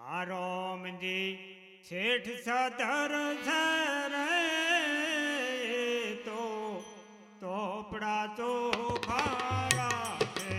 આરોમજી શેઠ સધર રે તો તોપડા ચોખા રાખે.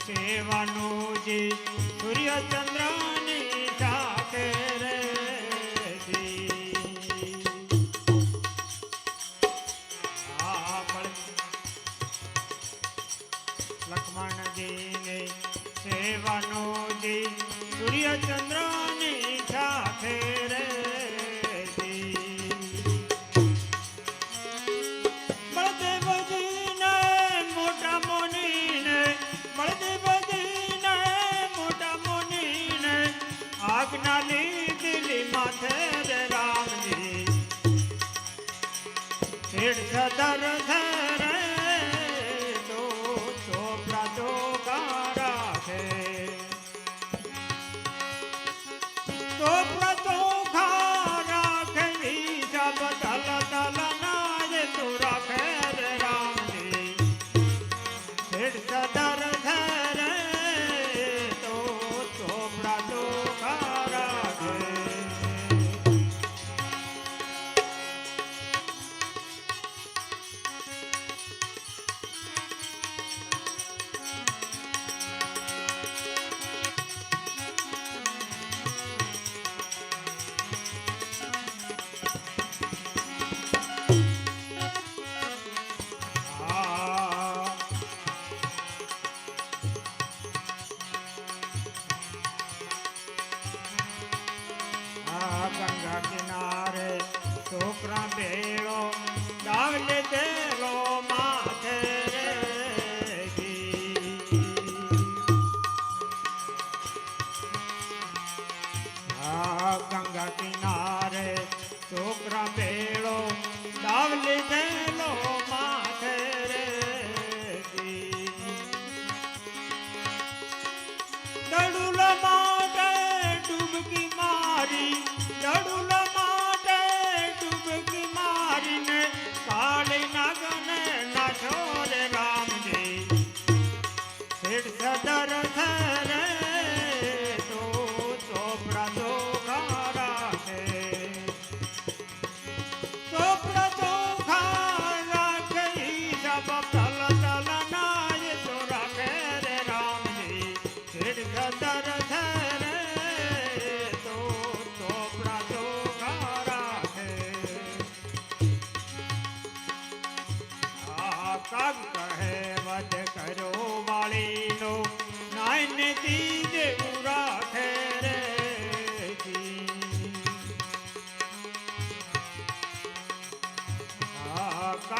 સેવાનુજી સૂર્ય ચંદ્રની સાથે રે લક્ષ્મણજીને સેવાનુજી સૂર્ય ચંદ્રની સાથે રે બળદેવજીને મોટા મોનીને આજ્ઞા લીધેલી માથે રે રામજી શેઠ સધર રે તો ચોપડા ચોખા રાખે. ચોપડા ચોખા રાખે હિસાબ તલ તલ ના તો રાખે રે રામજી શેઠ સધર રે તો ચોપડા ચોખા રાખે.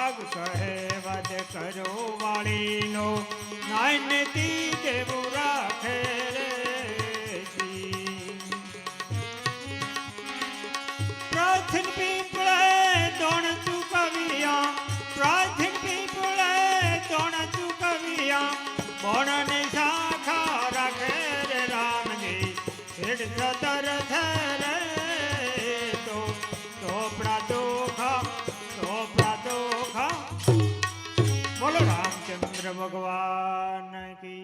ભાગ સહેવદ કરો વાળીનો નાનતી દેવું રાખે રે જી. પ્રાચીન પીપળે દોણ ચૂકવ્યા, પ્રાચીન પીપળે દોણ ચૂકવ્યા, બોણની શાખા રાખે રે રામજી હેડ સદર ધરે તો ચોપડા દોખા ચોપડા દોખા. બોલો રામચંદ્ર ભગવાન કી